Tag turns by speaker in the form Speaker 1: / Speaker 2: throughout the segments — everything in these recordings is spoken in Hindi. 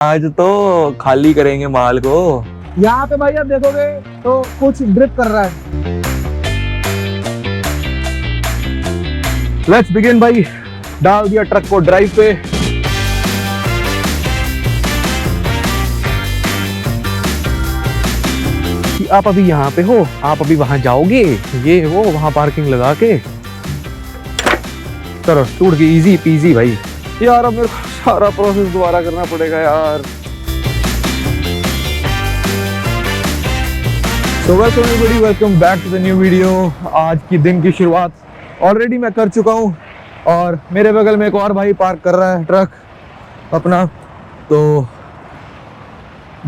Speaker 1: आज तो खाली करेंगे माल को।
Speaker 2: यहाँ पे भाई आप देखोगे तो कुछ ड्रिप कर रहा है।
Speaker 1: लेट्स बिगिन भाई। डाल दिया ट्रक को ड्राइव पे। कि आप अभी यहाँ पे हो, आप अभी वहां जाओगे, ये वो वहां पार्किंग लगा के चलो टूट गई। इजी पीजी भाई। यार अब मेरे को सारा प्रोसेस दोबारा करना पड़ेगा यार। So welcome everybody, welcome back to the new video। आज की दिन की शुरुआत ऑलरेडी मैं कर चुका हूँ और मेरे बगल में एक और भाई पार्क कर रहा है ट्रक अपना। तो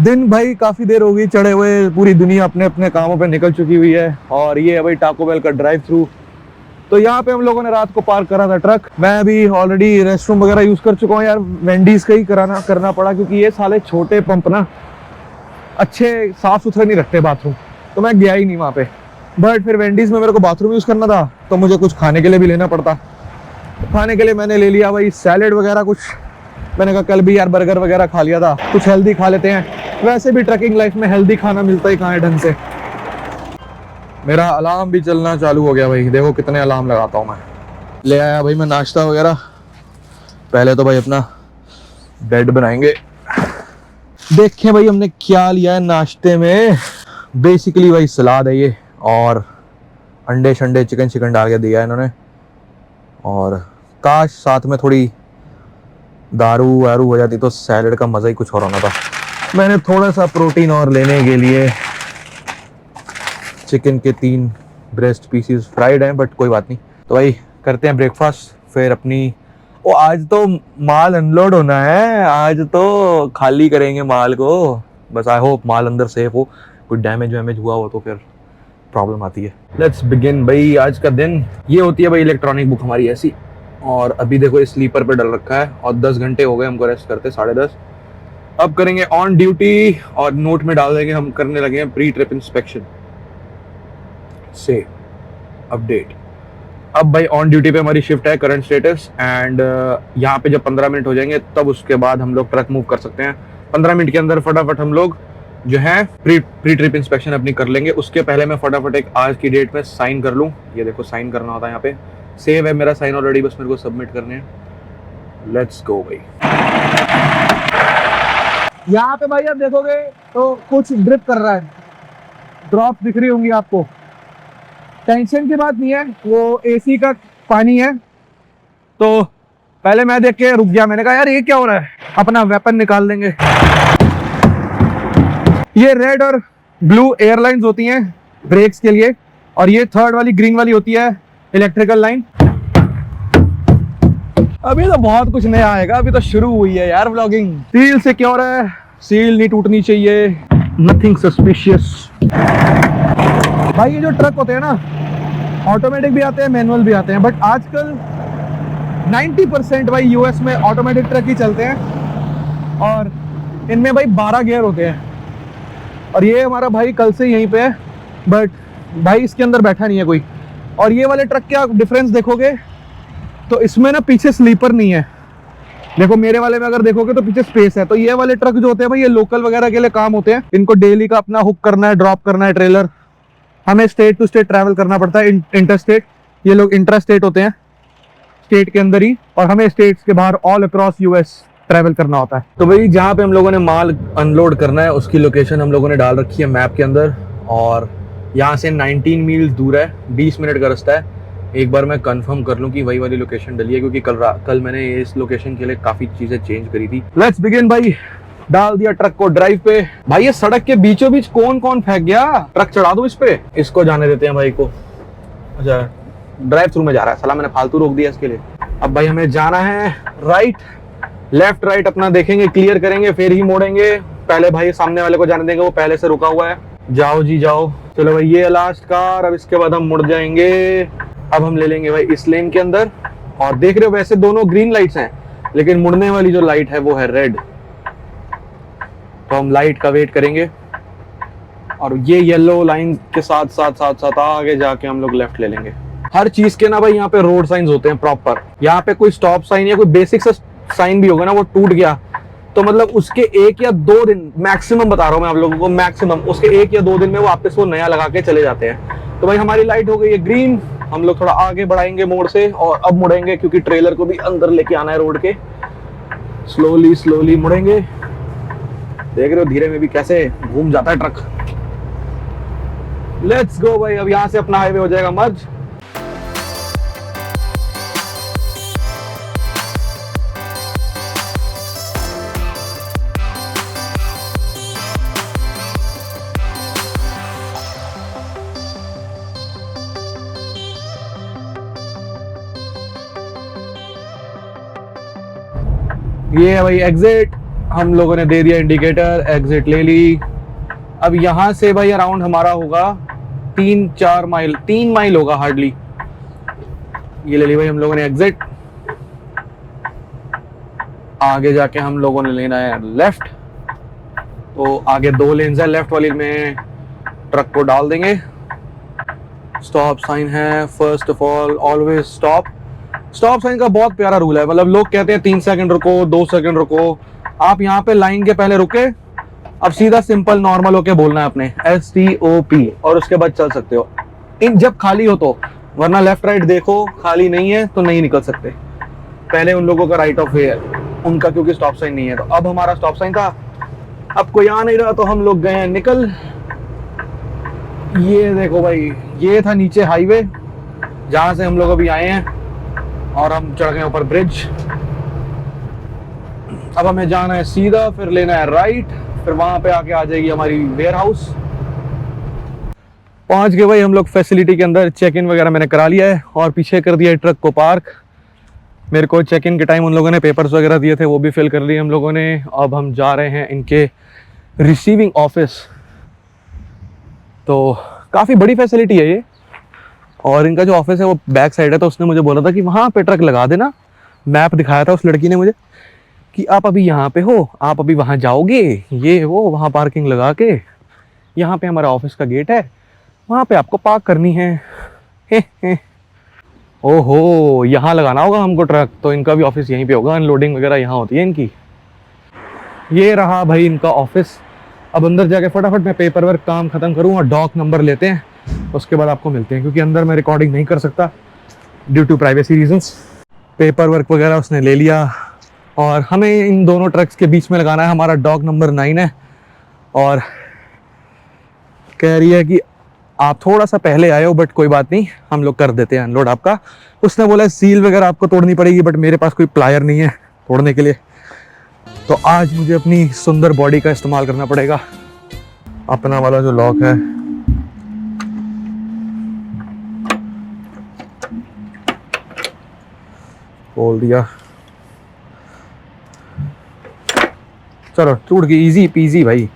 Speaker 1: दिन भाई काफ़ी देर हो गई चढ़े हुए, पूरी दुनिया अपने अपने कामों पे निकल चुकी हुई है और ये है भाई टाको बेल का ड्राइव थ्रू। तो यहाँ पे हम लोगों ने रात को पार्क करा था ट्रक। मैं अभी ऑलरेडी रेस्टरूम वगैरह यूज़ कर चुका हूँ यार। वेंडीज का ही करना पड़ा क्योंकि ये साले छोटे पंप ना अच्छे साफ़ सुथरे नहीं रखते बाथरूम, तो मैं गया ही नहीं वहाँ पे। बट फिर वेंडीज में मेरे को बाथरूम यूज़ करना था तो मुझे कुछ खाने के लिए भी लेना पड़ता। खाने के लिए मैंने ले लिया भाई सैलेड वगैरह कुछ। मैंने कहा कल भी यार बर्गर वगैरह खा लिया था, कुछ हेल्दी खा लेते हैं। वैसे भी ट्रकिंग लाइफ में हेल्दी खाना मिलता ही कहाँ है ढंग से। मेरा अलार्म भी चलना चालू हो गया भाई। देखो कितने अलार्म लगाता हूँ मैं। ले आया भाई मैं नाश्ता वगैरह। पहले तो भाई अपना बेड बनाएंगे। देखें भाई हमने क्या लिया है नाश्ते में। बेसिकली भाई सलाद है ये और अंडे शंडे चिकन डाल के दिया है इन्होंने। और काश साथ में थोड़ी दारू वारू हो जाती तो सैलेड का मज़ा ही कुछ और होना था। मैंने थोड़ा सा प्रोटीन और लेने के लिए चिकन के 3 ब्रेस्ट पीसीज फ्राइड हैं, बट कोई बात नहीं। तो भाई करते हैं ब्रेकफास्ट फिर अपनी। ओ आज तो माल अनलोड होना है, आज तो खाली करेंगे माल को। बस आई होप माल अंदर सेफ हो, कोई डैमेज वैमेज हुआ हो तो फिर प्रॉब्लम आती है। लेट्स बिगिन भाई। आज का दिन ये होती है भाई इलेक्ट्रॉनिक बुक हमारी ऐसी। और अभी देखो इस स्लीपर पे डल रखा है और 10 घंटे हो गए हमको रेस्ट करते, 10:30। अब करेंगे ऑन ड्यूटी और नोट में डाल देंगे हम करने लगे हैं प्री ट्रिप इंस्पेक्शन से अपडेट। अब भाई ऑन ड्यूटी पे हमारी शिफ्ट है करंट स्टेटस एंड यहाँ पे जब 15 मिनट हो जाएंगे तब उसके बाद हम लोग ट्रक मूव कर सकते हैं। 15 मिनट के अंदर फटाफट हम लोग जो है प्री ट्रिप इंस्पेक्शन अपनी कर लेंगे। उसके पहले मैं फटाफट एक आज की डेट में साइन कर लूँ। ये देखो साइन करना होता है यहाँ पे। सेव है मेरा साइन ऑलरेडी, बस मेरे को सबमिट करने हैं। लेट्स गो भाई।
Speaker 2: यहाँ पे भाई आप देखोगे तो कुछ ड्रिप कर रहा है। ड्रॉप दिख रही होंगी आपको। टेंशन की बात नहीं है, वो एसी का पानी है। तो पहले मैं देख के रुक गया, मैंने कहा यार ये क्या हो रहा है। अपना वेपन निकाल लेंगे। ये रेड और ब्लू एयरलाइंस होती हैं ब्रेक्स के लिए और ये थर्ड वाली ग्रीन वाली होती है इलेक्ट्रिकल लाइन। अभी तो बहुत कुछ नया आएगा, अभी तो शुरू हुई है यार व्लॉगिंग। सील सिक्योर है, सील नहीं टूटनी चाहिए, नथिंग सस्पिशियस। भाई ये जो ट्रक होते हैं ना ऑटोमेटिक भी आते हैं मैनुअल भी आते हैं, बट आजकल 90% भाई यूएस में ऑटोमेटिक ट्रक ही चलते हैं और इनमें भाई 12 गियर होते हैं। और ये हमारा भाई कल से यहीं पे है, बट भाई इसके अंदर बैठा नहीं है कोई। और ये वाले ट्रक का डिफरेंस देखोगे तो इसमें ना पीछे स्लीपर नहीं है। देखो मेरे वाले में अगर देखोगे तो पीछे स्पेस है। तो ये वाले ट्रक जो होते हैं भाई ये लोकल वगैरह के लिए काम होते हैं। इनको डेली का अपना हुक करना है, ड्रॉप करना है ट्रेलर। हमें स्टेट टू स्टेट ट्रैवल करना पड़ता है, इंटर स्टेट। ये लोग इंट्रा स्टेट होते हैं स्टेट के अंदर ही, और हमें स्टेट्स के बाहर ऑल अक्रॉस यूएस ट्रैवल करना होता है। तो भाई जहाँ पे हम लोगों ने माल अनलोड करना है उसकी लोकेशन हम लोगों ने डाल रखी है मैप के अंदर। और यहाँ से 19 मील दूर है, 20 मिनट का रास्ता है। एक बार मैं कंफर्म कर लूँ कि वही वाली लोकेशन डली है, क्योंकि कल मैंने इस लोकेशन के लिए काफ़ी चीज़ें चेंज करी थी। लेट्स बिगिन भाई। डाल दिया ट्रक को ड्राइव पे। भाई ये सड़क के बीचों बीच कौन कौन फेंक गया। ट्रक चढ़ा दूं इस पे, इसको जाने देते हैं भाई को। अच्छा ड्राइव थ्रू में जा रहा है साला, मैंने फालतू रोक दिया इसके लिए। अब भाई हमें जाना है राइट, लेफ्ट राइट अपना देखेंगे, क्लियर करेंगे, फिर ही मोड़ेंगे। पहले भाई सामने वाले को जाने देंगे, वो पहले से रुका हुआ है। जाओ जी जाओ। चलो भाई ये लास्ट कार। अब इसके बाद हम मुड़ जाएंगे। अब हम ले लेंगे भाई इस लेन के अंदर। और देख रहे हो वैसे दोनों ग्रीन लाइट्स हैं, लेकिन मुड़ने वाली जो लाइट है वो है रेड। तो हम लाइट का वेट करेंगे और ये येलो लाइन के साथ साथ साथ साथ आगे जाके हम लोग लेफ्ट ले लेंगे। हर चीज के ना भाई यहाँ पे रोड साइंस होते हैं प्रॉपर। यहाँ पे कोई स्टॉप साइन या कोई बेसिक सा साइन भी होगा ना वो टूट गया तो मतलब उसके 1 या 2 दिन मैक्सिमम बता रहा हूँ मैं आप लोगों को, मैक्सिमम उसके 1 या 2 दिन में वो वापस वो नया लगा के चले जाते हैं। तो भाई हमारी लाइट हो गई है ग्रीन, हम लोग थोड़ा आगे बढ़ाएंगे मोड़ से और अब मुड़ेंगे क्योंकि ट्रेलर को भी अंदर लेके आना है रोड के। स्लोली स्लोली मुड़ेंगे, देख रहे हो धीरे में भी कैसे घूम जाता है ट्रक। लेट्स गो भाई, अब यहाँ से अपना हाईवे हो जाएगा मर्ज। ये है भाई एग्जिट, हम लोगों ने दे दिया इंडिकेटर, एग्जिट ले ली। अब यहाँ से भाई अराउंड हमारा होगा 3-4 माइल, 3 माइल होगा हार्डली। ये ले ली भाई हम लोगों ने एग्जिट। आगे जाके हम लोगों ने लेना है लेफ्ट, तो आगे 2 लेन्स है, लेफ्ट वाली में ट्रक को डाल देंगे। स्टॉप साइन है, first of all always stop. Stop sign का बहुत प्यारा रूल है, मतलब लोग कहते हैं 3 सेकंड रुको, 2 सेकंड रुको, आप यहाँ पे लाइन के पहले रुके, अब सीधा सिंपल नॉर्मल होके बोलना है अपने STOP और उसके बाद चल सकते हो इन जब खाली हो तो, वरना लेफ्ट राइट देखो, खाली नहीं है तो नहीं निकल सकते। पहले उन लोगों का राइट ऑफ वे है उनका, क्योंकि स्टॉप साइन नहीं है। तो अब हमारा स्टॉप साइन था, अब कोई आ नहीं रहा तो हम लोग गए हैं निकल। ये देखो भाई, ये था नीचे हाईवे जहां से हम लोग अभी आए हैं और हम चढ़ गए ऊपर ब्रिज। अब हमें जाना है सीधा, फिर लेना है राइट, फिर वहां पे आके आ जाएगी हमारी वेयर हाउस। पहुंच गए भाई हम लोग फैसिलिटी के अंदर, चेक इन वगैरह मैंने करा लिया है और पीछे कर दिया है ट्रक को पार्क। मेरे को चेक इन के टाइम उन लोगों ने पेपर्स वगैरह दिए थे, वो भी फिल कर लिए हम लोगों ने। अब हम जा रहे हैं इनके रिसीविंग ऑफिस। तो काफ़ी बड़ी फैसिलिटी है ये, और इनका जो ऑफिस है वो बैक साइड है। तो उसने मुझे बोला था कि वहाँ पे ट्रक लगा देना, मैप दिखाया था उस लड़की ने मुझे कि आप अभी यहाँ पे हो, आप अभी वहाँ जाओगे, ये वो वहाँ पार्किंग लगा के, यहाँ पे हमारा ऑफिस का गेट है, वहाँ पे आपको पार्क करनी है। हे। ओहो, यहाँ लगाना होगा हमको ट्रक, तो इनका भी ऑफिस यहीं पे होगा, अनलोडिंग वगैरह यहाँ होती है इनकी। ये रहा भाई इनका ऑफिस। अब अंदर जाके फटाफट मैं पेपर वर्क काम खत्म करूँ और डॉक नंबर लेते हैं, उसके बाद आपको मिलते हैं, क्योंकि अंदर मैं रिकॉर्डिंग नहीं कर सकता due to privacy reasons. Paper work वगैरह उसने ले लिया और हमें इन दोनों ट्रक्स के बीच में लगाना है। हमारा डॉक नंबर 9 है और कह रही है कि आप थोड़ा सा पहले आए हो, बट कोई बात नहीं, हम लोग कर देते हैं अनलोड आपका। उसने बोला सील वगैरह आपको तोड़नी पड़ेगी, बट मेरे पास कोई प्लायर नहीं है तोड़ने के लिए, तो आज मुझे अपनी सुंदर बॉडी का इस्तेमाल करना पड़ेगा। अपना वाला जो लॉक है खोल दिया, चलो टूट गई, इजी पीजी भाई।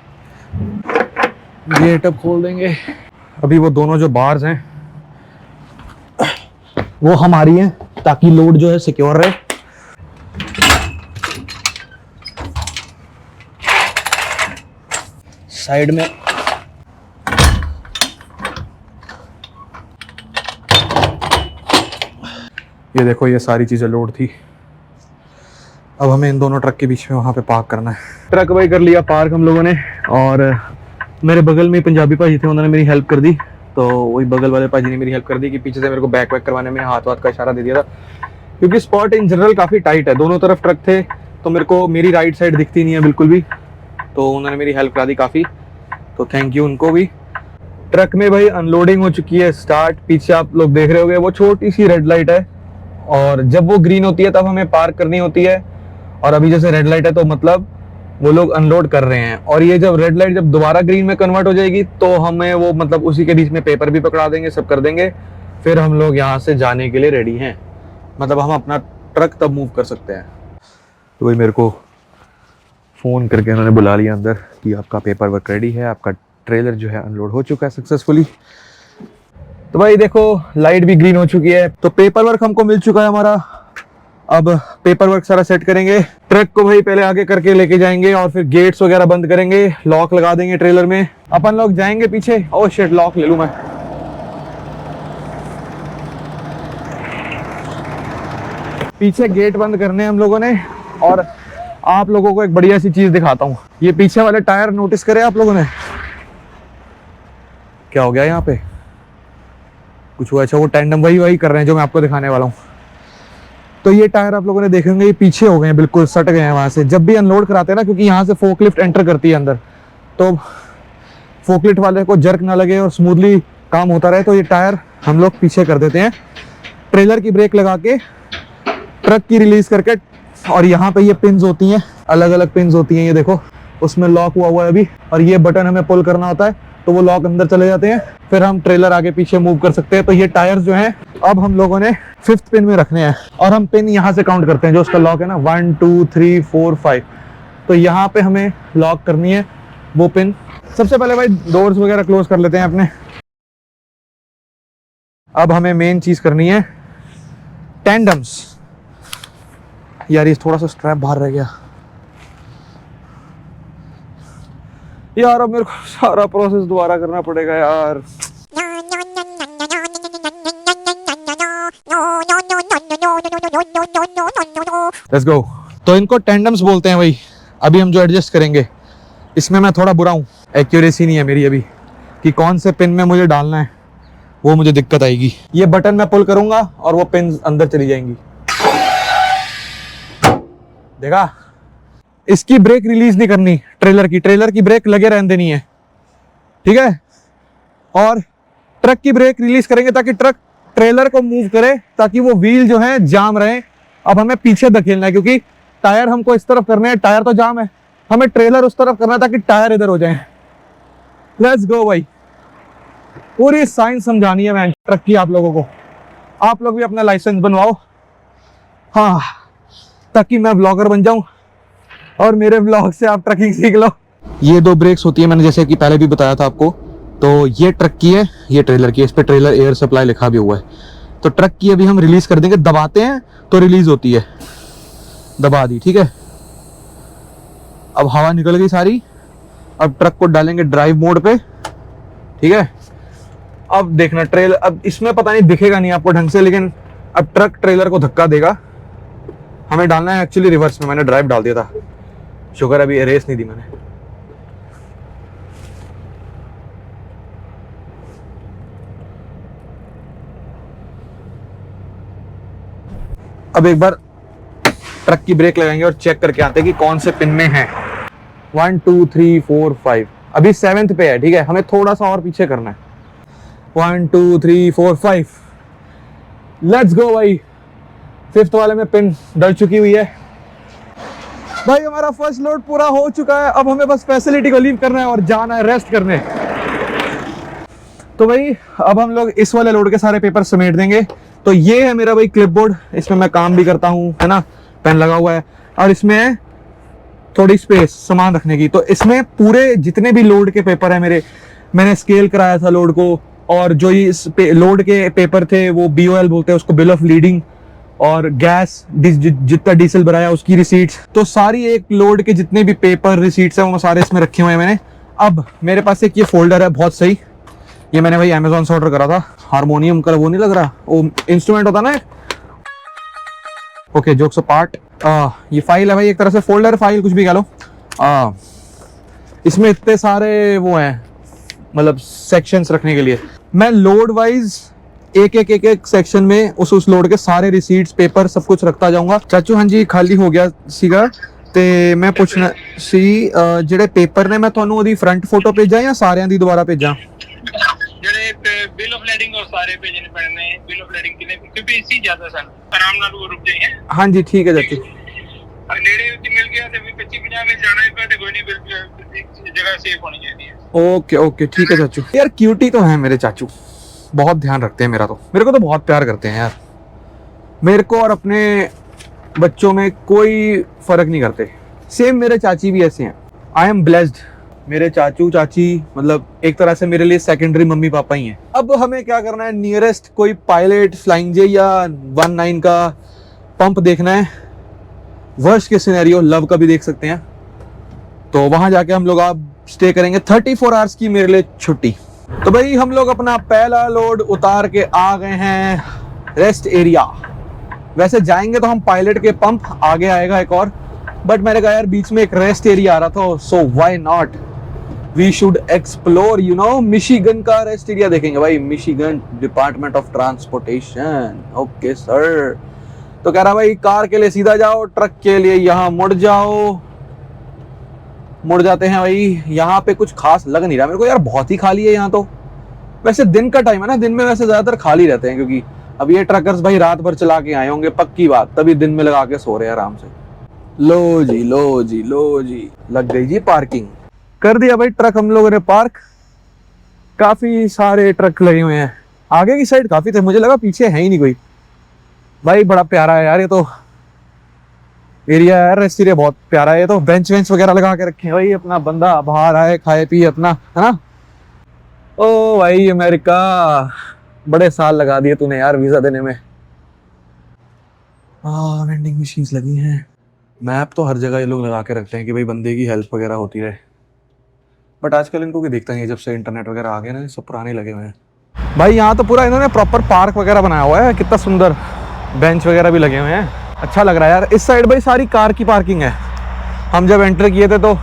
Speaker 2: गेट अब खोल देंगे। अभी वो दोनों जो बार्स हैं वो हमारी हैं, ताकि लोड जो है सिक्योर रहे। साइड में ये देखो, ये सारी चीजें लोड थी। अब हमें इन दोनों ट्रक के बीच में वहां पे पार्क करना है। ट्रक भाई कर लिया पार्क हम लोगों ने, और मेरे बगल में पंजाबी भाजी थे, उन्होंने मेरी हेल्प कर दी। तो वही बगल वाले भाजी ने मेरी हेल्प कर दी कि पीछे से मेरे को बैक वैक करवाने में हाथ वाथ का इशारा दे दिया था, क्योंकि स्पॉट इन जनरल काफ़ी टाइट है, दोनों तरफ ट्रक थे, तो मेरे को मेरी राइट साइड दिखती नहीं है बिल्कुल भी, तो उन्होंने मेरी हेल्प करा दी काफ़ी, तो थैंक यू उनको भी। ट्रक में भाई अनलोडिंग हो चुकी है स्टार्ट। पीछे आप लोग देख रहे होंगे वो छोटी सी रेड लाइट है, और जब वो ग्रीन होती है तब हमें पार्क करनी होती है, और अभी जैसे रेड लाइट है तो मतलब वो लोग अनलोड कर रहे हैं। और ये जब रेड लाइट जब दोबारा ग्रीन में कन्वर्ट हो जाएगी तो हमें वो मतलब उसी के बीच में पेपर भी पकड़ा देंगे, सब कर देंगे, फिर हम लोग यहाँ से जाने के लिए रेडी हैं, मतलब हम अपना ट्रक तब मूव कर सकते हैं। तो वही मेरे को फ़ोन करके उन्होंने बुला लिया अंदर कि आपका पेपर वर्क रेडी है, आपका ट्रेलर जो है अनलोड हो चुका है सक्सेसफुली। तो भाई देखो लाइट भी ग्रीन हो चुकी है, तो पेपर वर्क हमको मिल चुका है हमारा। अब पेपर वर्क सारा सेट करेंगे, ट्रक को भाई पहले आगे करके लेके जाएंगे और फिर गेट्स वगैरह बंद करेंगे, लॉक लगा देंगे ट्रेलर में। अपन लोग जाएंगे पीछे। ओह शिट, लॉक ले लूं मैं। पीछे गेट बंद करने हम लोगों ने, और
Speaker 1: आप लोगों को एक बढ़िया सी चीज दिखाता हूँ। ये पीछे वाले टायर नोटिस करे आप लोगों ने, क्या हो गया यहाँ पे, कुछ हुआ? अच्छा, वो टैंडम वही कर रहे हैं जो मैं आपको दिखाने वाला हूँ। तो ये टायर आप लोगों ने देखे होंगे, ये पीछे हो गए हैं, बिल्कुल सट गए हैं वहां से। जब भी अनलोड कराते हैं ना, क्योंकि यहाँ से फोकलिफ्ट एंटर करती है अंदर, तो फोकलिफ्ट वाले को जर्क ना लगे और स्मूथली काम होता रहे, तो ये टायर हम लोग पीछे कर देते हैं, ट्रेलर की ब्रेक लगा के, ट्रक की रिलीज करके। और यहाँ पे ये पिन्स होती हैं, अलग अलग पिन्स होती हैं, ये देखो उसमें लॉक हुआ है अभी, और ये बटन हमें पुल करना होता है तो वो लॉक अंदर चले जाते हैं, फिर हम ट्रेलर आगे पीछे मूव कर सकते हैं। तो ये टायर जो हैं अब हम लोगों ने 5th पिन में रखने हैं, और हम पिन यहाँ से काउंट करते हैं, जो उसका लॉक है ना 1 2 3 4 5। तो यहाँ पे हमें लॉक करनी है वो पिन। सबसे पहले भाई डोर्स वगैरह क्लोज कर लेते हैं अपने। अब हमें मेन चीज करनी है टैंडम्स। यार ये थोड़ा सा स्ट्रैप बाहर रह गया यार, अब मेरे को सारा प्रोसेस दोबारा करना पड़ेगा यार। Let's go. तो इनको टैंडम्स बोलते हैं भाई। अभी हम जो एडजस्ट करेंगे, इसमें मैं थोड़ा बुरा हूँ, एक्यूरेसी नहीं है मेरी अभी कि कौन से पिन में मुझे डालना है, वो मुझे दिक्कत आएगी। ये बटन मैं पुल करूंगा और वो पिन अंदर चली जाएंगी, देखा? इसकी ब्रेक रिलीज नहीं करनी, ट्रेलर की ब्रेक लगे रहने देनी है, ठीक है? और ट्रक की ब्रेक रिलीज करेंगे ताकि ट्रक ट्रेलर को मूव करे, ताकि वो व्हील जो है जाम रहे। अब हमें पीछे धकेलना है क्योंकि टायर हमको इस तरफ करने हैं, टायर तो जाम है, हमें ट्रेलर उस तरफ करना है ताकि टायर इधर हो जाए। लेट्स गो भाई, पूरी साइंस समझानी है मैं ट्रक की आप लोगों को। आप लोग भी अपना लाइसेंस बनवाओ, हाँ, ताकि मैं ब्लॉगर बन जाऊं और मेरे ब्लॉग से आप ट्रकिंग सीख लो। ये 2 ब्रेक्स होती है, मैंने जैसे कि पहले भी बताया था आपको। तो ये ट्रक की है, ये ट्रेलर की है, इस पे ट्रेलर एयर सप्लाई लिखा भी हुआ है। तो ट्रक की अभी हम रिलीज कर देंगे, दबाते हैं तो रिलीज होती है, दबा दी, ठीक है? अब हवा निकल गई सारी। अब ट्रक को डालेंगे ड्राइव मोड पे, ठीक है? अब देखना ट्रेलर, अब इसमें पता नहीं दिखेगा नहीं आपको ढंग से, लेकिन अब ट्रक ट्रेलर को धक्का देगा। हमें डालना है एक्चुअली रिवर्स में, मैंने ड्राइव डाल दिया था, शुगर अभी रेस नहीं दी मैंने। अब एक बार ट्रक की ब्रेक लगाएंगे और चेक करके आते हैं कि कौन से पिन में है। 1 2 3 4 5, अभी 7th पे है, ठीक है? हमें थोड़ा सा और पीछे करना है। 1 2 3 4 5, लेट्स गो भाई। 5th वाले में पिन डल चुकी हुई है भाई। हमारा फर्स्ट लोड पूरा हो चुका है, अब हमें बस फैसिलिटी को लीव करना है और जाना है रेस्ट करने। तो भाई अब हम लोग इस वाले लोड के सारे पेपर समेट देंगे। तो ये है मेरा भाई क्लिपबोर्ड, इसमें मैं काम भी करता हूँ, है ना? पेन लगा हुआ है, और इसमें है थोड़ी स्पेस सामान रखने की। तो इसमें पूरे जितने भी लोड के पेपर है मेरे, मैंने स्केल कराया था लोड को, और जो ये लोड के पेपर थे वो BOL बोलते हैं उसको, बिल ऑफ लीडिंग, और गैस जितना डीजल भराया उसकी रिसीट्स। तो सारी एक लोड के जितने भी पेपर रिसीट्स हैं वो सारे इसमें रखे हुए हैं मैंने। अब मेरे पास एक ये फोल्डर है बहुत सही, ये मैंने भाई अमेजोन से ऑर्डर करा था। हारमोनियम का वो नहीं लग रहा, वो इंस्ट्रूमेंट होता ना, ओके, जोक्स अपार्ट। ये फाइल है भाई, एक तरह से फोल्डर फाइल कुछ भी कह लो। इसमें इतने सारे वो हैं, मतलब सेक्शंस रखने के लिए। मैं लोड वाइज एक सेक्शन में उस लोड के सारे रिसीट्स, पेपर सब कुछ रखता जाऊंगा। चाचू हाँ जी खाली हो गया सीगा, ते मैं पुछना सी ਜਿਹੜੇ पेपर ने मैं ਤੁਹਾਨੂੰ ਉਹਦੀ फ्रंट फोटो भेजा ਜਾਂ ਸਾਰਿਆਂ ਦੀ ਦੁਬਾਰਾ भेजा?
Speaker 3: ਜਿਹੜੇ ਬਿਲ ਆਫ ਲੈਡਿੰਗ और सारे भेजने पड़ने, बिल ऑफ ਲੈਡਿੰਗ ਕਿਨੇ ਕਿਉਂਕਿ ਇਸੀ ਜ਼ਿਆਦਾ ਸਨ, ਆਰਾਮ ਨਾਲ ਉਹ ਰੁਕ ਜਾਈਏ। हाँ जी ठीक है चाचू, ਨੇੜੇ ਉੱਤੇ ਮਿਲ ਗਿਆ ਤੇ 25-50 में जाना है तो कोई नहीं, बिल जगह सेफ होनी चाहिए।
Speaker 1: ओके ओके ठीक है चाचू। यार क्यूटी तो है मेरे चाचू, बहुत ध्यान रखते हैं मेरा, तो मेरे को तो बहुत प्यार करते हैं यार। मेरे को और अपने बच्चों में कोई फर्क नहीं करते। सेम मेरे चाची भी ऐसे हैं। आई एम ब्लेस्ड, मेरे चाचू चाची मतलब एक तरह से मेरे लिए सेकेंडरी मम्मी पापा ही हैं। अब हमें क्या करना है, नियरेस्ट कोई पायलट, फ्लाइंग जे या 19 का पंप देखना है। वर्स्ट के सिनेरियो लव का भी देख सकते हैं, तो वहां जाके हम लोग आप स्टे करेंगे। 34 आवर्स की मेरे लिए छुट्टी। तो भाई हम लोग अपना पहला लोड उतार के आ गए हैं रेस्ट एरिया। वैसे जाएंगे तो हम पायलट के पंप, आगे आएगा एक और,
Speaker 2: बट मैंने कहा यार बीच में एक रेस्ट एरिया आ रहा था, so why not, we should explore you know. Michigan का रेस्ट एरिया देखेंगे भाई, Michigan department of transportation. Okay sir. तो कह रहा भाई कार के लिए सीधा जाओ, ट्रक के लिए यहाँ मुड़ जाओ। मुड़ जाते हैं भाई। यहाँ पे कुछ खास लग नहीं रहा मेरे को यार, बहुत ही खाली है यहाँ तो। वैसे दिन का टाइम है ना, दिन में वैसे ज्यादातर खाली रहते हैं, क्योंकि अब ये ट्रकर्स भाई रात भर चला के आए होंगे पक्की बात, तभी दिन में लगा के सो रहे हैं आराम से। लो जी लो जी लो जी, लग गई जी पार्किंग। कर दिया भाई ट्रक हम लोगों ने पार्क। काफी सारे ट्रक लगे हुए हैं, आगे की साइड काफी थे, मुझे लगा पीछे है ही नहीं कोई। भाई बड़ा प्यारा है यार ये तो एरिया यार, रेस्ट एरिया बहुत प्यारा है। ये तो बेंच वेंच वगैरह लगा के रखे हैं भाई, अपना बंदा बाहर आए खाए पिए अपना, है ना। ओ भाई अमेरिका, बड़े साल लगा दिए तूने यार वीजा देने में। वेंडिंग मशीन्स लगी हैं। मैप तो हर जगह ये लोग लगा के रखते हैं कि भाई बंदे की हेल्प वगैरह होती रहे, बट आजकल इनको भी दिखता नहीं है, जब से इंटरनेट वगैरह आ गए ना, सब पुराने लगे हुए हैं। भाई यहाँ तो पूरा इन्होंने प्रॉपर पार्क वगैरह बनाया हुआ है, कितना सुंदर, बेंच वगैरह भी लगे हुए हैं, अच्छा लग रहा है यार। इस साइड भाई सारी कार की पार्किंग है। हम जब एंटर किए थे तो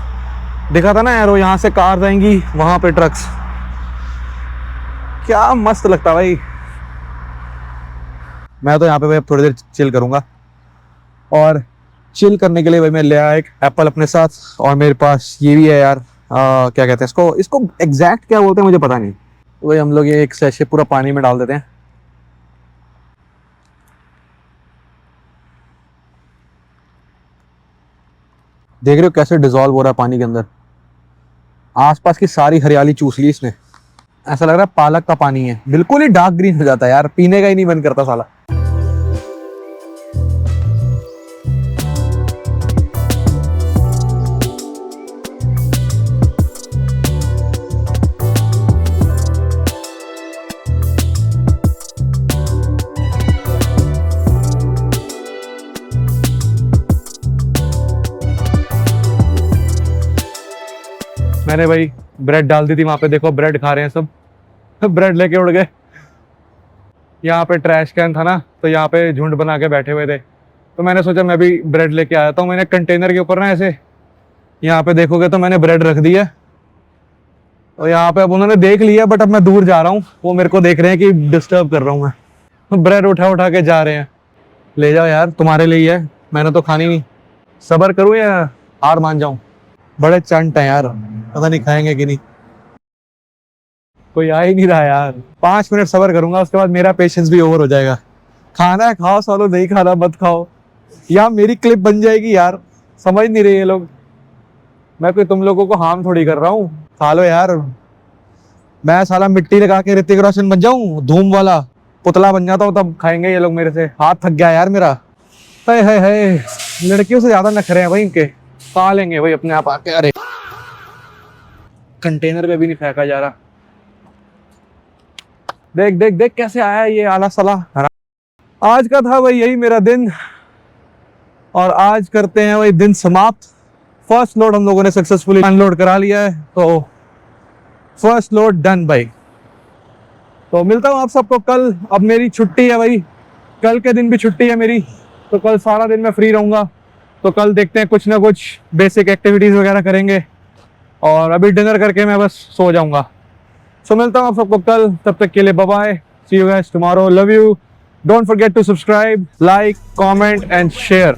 Speaker 2: दिखा था ना यार, यहाँ से कार जाएंगी, वहां पे ट्रक्स। क्या मस्त लगता भाई। मैं तो यहाँ पे भाई अब थोड़ी देर चिल करूंगा, और चिल करने के लिए भाई मैं ले आया एक एप्पल अपने साथ, और मेरे पास ये भी है यार, क्या कहते हैं इसको एग्जैक्ट क्या बोलते हैं मुझे पता नहीं। तो भाई हम लोग ये एक सैशे पूरा पानी में डाल देते हैं। देख रहे हो कैसे डिसॉल्व हो रहा है पानी के अंदर, आसपास की सारी हरियाली चूस ली इसने। ऐसा लग रहा है पालक का पानी है, बिल्कुल ही डार्क ग्रीन हो जाता है यार, पीने का ही नहीं मन करता साला। मैंने भाई ब्रेड डाल दी थी वहां पे, देखो ब्रेड खा रहे हैं सब, ब्रेड लेके उड़ गए। यहाँ पे ट्रैश कैन था ना, तो यहाँ पे झुंड बना के बैठे हुए थे, तो मैंने सोचा मैं भी ब्रेड लेके आया था। मैंने कंटेनर के ऊपर ना ऐसे, यहाँ पे देखोगे तो मैंने ब्रेड रख दी है, और यहाँ पे अब उन्होंने देख लिया, बट अब मैं दूर जा रहा हूँ, वो मेरे को देख रहे हैं कि डिस्टर्ब कर रहा हूँ मैं। ब्रेड उठा उठा के जा रहे हैं। ले जाओ यार, तुम्हारे लिए ही है, मैंने तो खानी नहीं। सब्र करूँ या हार मान जाऊँ? बड़े चंट है यार, पता नहीं खाएंगे कि नहीं। कोई आ ही नहीं रहा यार, 5 मिनट सब्र करूंगा, उसके बाद मेरा पेशेंस भी ओवर हो जाएगा। खाना है खाओ, सालो नहीं खाना मत खाओ, या मेरी क्लिप बन जाएगी यार। समझ नहीं रहे ये लोग, मैं कोई तुम लोगों को हार्म थोड़ी कर रहा हूँ। खा लो यार। मैं साला मिट्टी लगा के ऋतिक रोशन बन जाऊं, धूम वाला पुतला बन जाता हूँ, तब खाएंगे ये लोग मेरे से। हाथ थक गया यार मेरा। है लड़कियों से ज्यादा नखरे हैं भाई इनके, खा लेंगे भाई अपने आप आके। अरे कंटेनर पे भी नहीं फेंका जा रहा। देख देख देख कैसे आया ये आला साला। आज का था भाई यही मेरा दिन, और आज करते हैं भाई दिन समाप्त। फर्स्ट लोड हम लोगों ने सक्सेसफुली अनलोड करा लिया है, तो फर्स्ट लोड डन भाई। तो मिलता हूँ आप सबको कल। अब मेरी छुट्टी है भाई, कल के दिन भी छुट्टी है मेरी, तो कल सारा दिन मैं फ्री रहूंगा। तो कल देखते हैं, कुछ ना कुछ बेसिक एक्टिविटीज वगैरह करेंगे, और अभी डिनर करके मैं बस सो जाऊंगा। सो मिलता हूँ आप सबको कल, तब तक के लिए bye bye, see you guys tomorrow, love you, don't forget to subscribe, like, comment and share.